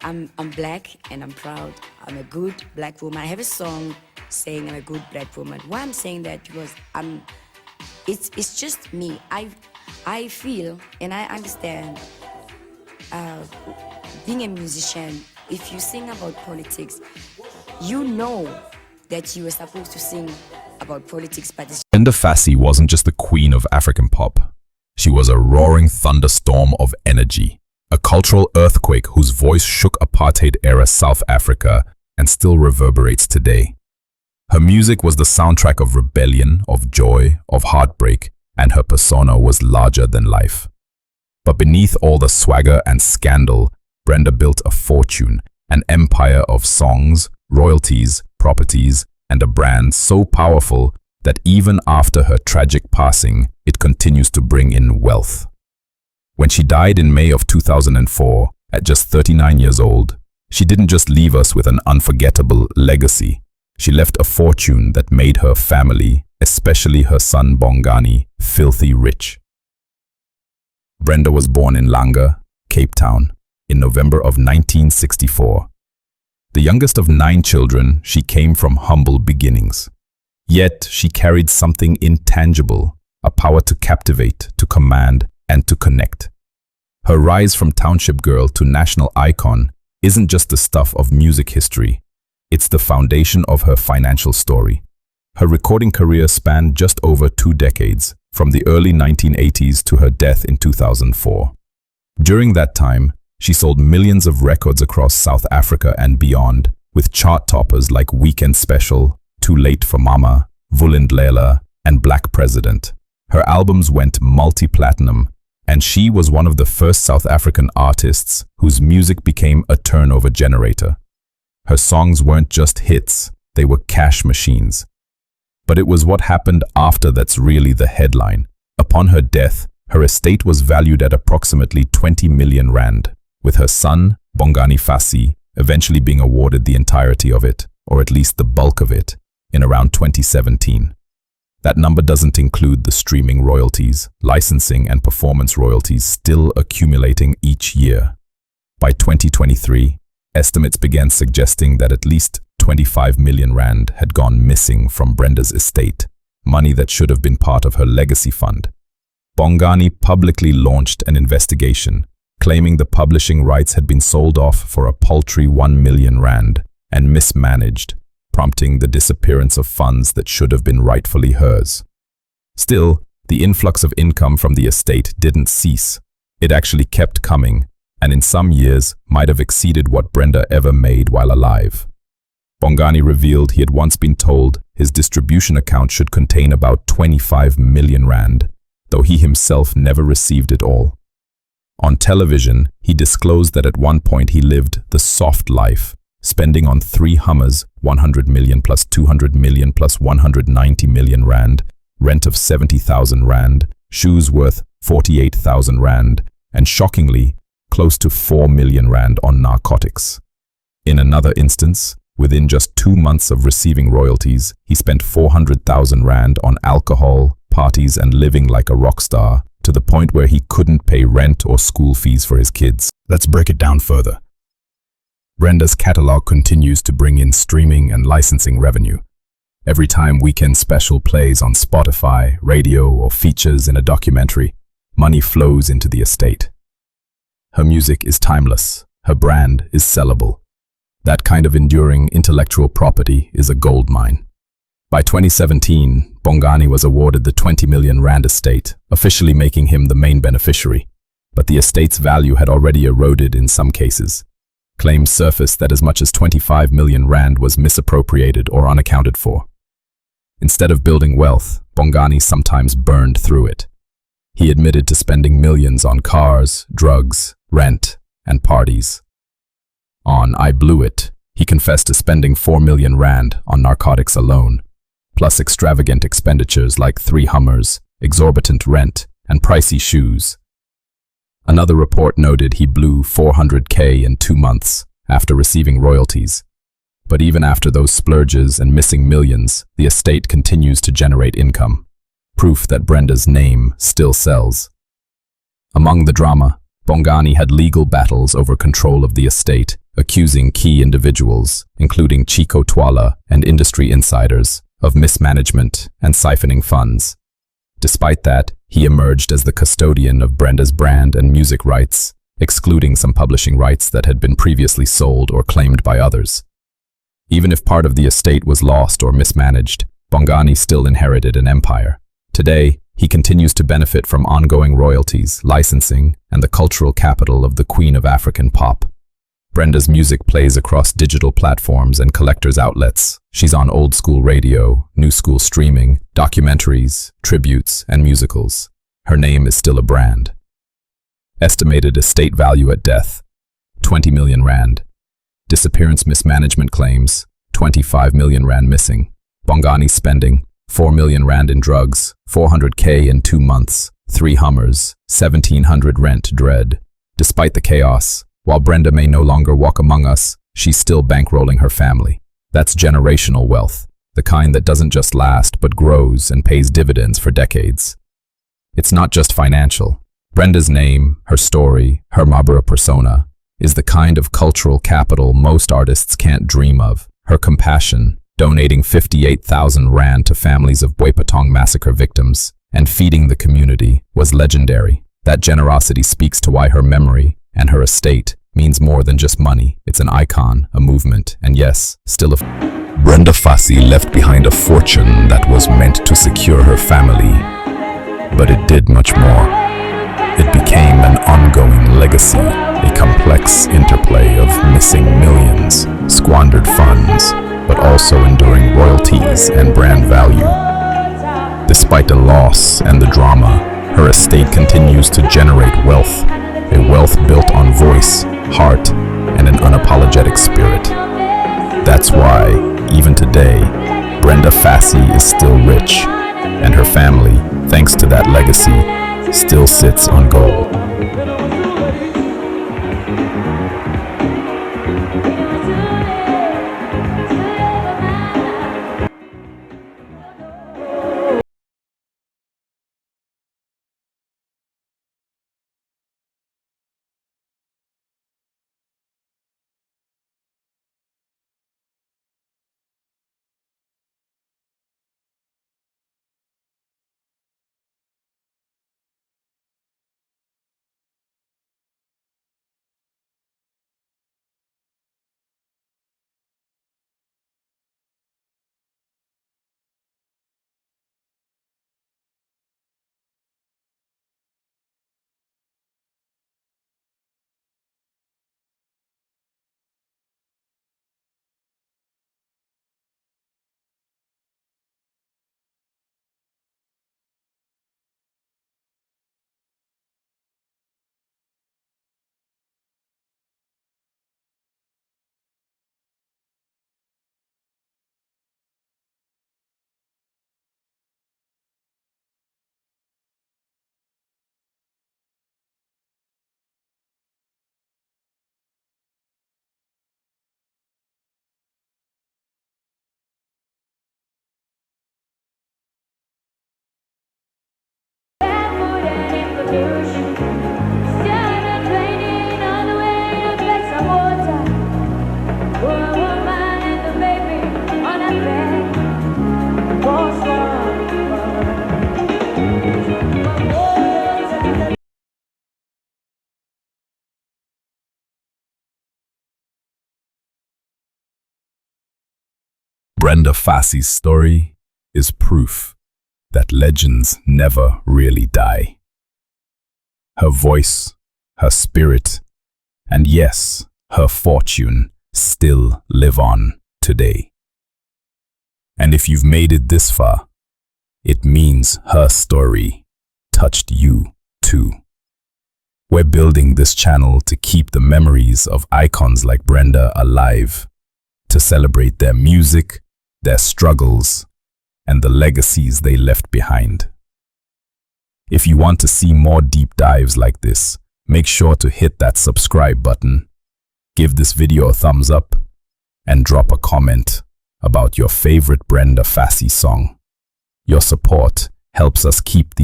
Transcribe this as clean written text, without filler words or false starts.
I'm black and I'm proud. I'm a good black woman. I have a song saying I'm a good black woman. Why I'm saying that? Because it's just me. I feel and I understand being a musician, if you sing about politics, you know that you were supposed to sing about politics, but it's Brenda Fassie wasn't just the queen of African pop. She was a roaring thunderstorm of energy, a cultural earthquake whose voice shook apartheid-era South Africa and still reverberates today. Her music was the soundtrack of rebellion, of joy, of heartbreak, and her persona was larger than life. But beneath all the swagger and scandal, Brenda built a fortune, an empire of songs, royalties, properties, and a brand so powerful that even after her tragic passing, it continues to bring in wealth. When she died in May of 2004, at just 39 years old, she didn't just leave us with an unforgettable legacy. She left a fortune that made her family, especially her son Bongani, filthy rich. Brenda was born in Langa, Cape Town, in November of 1964. The youngest of 9 children, she came from humble beginnings. Yet she carried something intangible, a power to captivate, to command, and to connect. Her rise from township girl to national icon isn't just the stuff of music history. It's the foundation of her financial story. Her recording career spanned just over 2 decades, from the early 1980s to her death in 2004. During that time, she sold millions of records across South Africa and beyond, with chart toppers like Weekend Special, Too Late for Mama, Vuli, Ndlela, and Black President. Her albums went multi-platinum, and she was one of the first South African artists whose music became a turnover generator. Her songs weren't just hits, they were cash machines. But it was what happened after that's really the headline. Upon her death, her estate was valued at approximately 20 million rand, with her son, Brenda Fassie, eventually being awarded the entirety of it, or at least the bulk of it, in around 2017. That number doesn't include the streaming royalties, licensing and performance royalties still accumulating each year. By 2023, estimates began suggesting that at least 25 million rand had gone missing from Brenda's estate, money that should have been part of her legacy fund. Bongani publicly launched an investigation, claiming the publishing rights had been sold off for a paltry 1 million rand and mismanaged, prompting the disappearance of funds that should have been rightfully hers. Still, the influx of income from the estate didn't cease. It actually kept coming, and in some years might have exceeded what Brenda ever made while alive. Bongani revealed he had once been told his distribution account should contain about 25 million rand, though he himself never received it all. On television, he disclosed that at one point he lived the soft life, spending on 3 Hummers, 100 million plus 200 million plus 190 million rand, rent of 70,000 rand, shoes worth 48,000 rand, and shockingly, close to 4 million rand on narcotics. In another instance, within just 2 months of receiving royalties, he spent 400,000 rand on alcohol, parties, and living like a rock star, to the point where he couldn't pay rent or school fees for his kids. Let's break it down further. Brenda's catalog continues to bring in streaming and licensing revenue. Every time Weekend Special plays on Spotify, radio, or features in a documentary, money flows into the estate. Her music is timeless. Her brand is sellable. That kind of enduring intellectual property is a goldmine. By 2017, Bongani was awarded the 20 million rand estate, officially making him the main beneficiary. But the estate's value had already eroded in some cases. Claims surfaced that as much as 25 million rand was misappropriated or unaccounted for. Instead of building wealth, Bongani sometimes burned through it. He admitted to spending millions on cars, drugs, rent, and parties. On I Blew It, he confessed to spending 4 million rand on narcotics alone, plus extravagant expenditures like 3 Hummers, exorbitant rent, and pricey shoes. Another report noted he blew 400K in 2 months after receiving royalties. But even after those splurges and missing millions, the estate continues to generate income, proof that Brenda's name still sells. Among the drama, Bongani had legal battles over control of the estate, accusing key individuals, including Chico Twala and industry insiders, of mismanagement and siphoning funds. Despite that, he emerged as the custodian of Brenda's brand and music rights, excluding some publishing rights that had been previously sold or claimed by others. Even if part of the estate was lost or mismanaged, Bongani still inherited an empire. Today, he continues to benefit from ongoing royalties, licensing, and the cultural capital of the Queen of African Pop. Brenda's music plays across digital platforms and collectors' outlets. She's on old school radio, new school streaming, documentaries, tributes, and musicals. Her name is still a brand. Estimated estate value at death, 20 million rand. Disappearance mismanagement claims, 25 million rand missing. Bongani spending, 4 million rand in drugs, 400K in 2 months, 3 Hummers, 1,700 rent dread. Despite the chaos, while Brenda may no longer walk among us, she's still bankrolling her family. That's generational wealth, the kind that doesn't just last but grows and pays dividends for decades. It's not just financial. Brenda's name, her story, her Mabura persona, is the kind of cultural capital most artists can't dream of. Her compassion, donating 58,000 rand to families of Boipatong massacre victims, and feeding the community, was legendary. That generosity speaks to why her memory and her estate means more than just money. It's an icon, a movement, and yes, still a... Brenda Fassie left behind a fortune that was meant to secure her family, but it did much more. It became an ongoing legacy, a complex interplay of missing millions, squandered funds, but also enduring royalties and brand value. Despite the loss and the drama, her estate continues to generate wealth, a wealth built on voice, heart, and an unapologetic spirit. That's why, even today, Brenda Fassie is still rich, and her family, thanks to that legacy, still sits on gold. Brenda Fassie's story is proof that legends never really die. Her voice, her spirit, and yes, her fortune still live on today. And if you've made it this far, it means her story touched you too. We're building this channel to keep the memories of icons like Brenda alive, to celebrate their music, their struggles, and the legacies they left behind. If you want to see more deep dives like this, make sure to hit that subscribe button, give this video a thumbs up, and drop a comment about your favorite Brenda Fassie song. Your support helps us keep these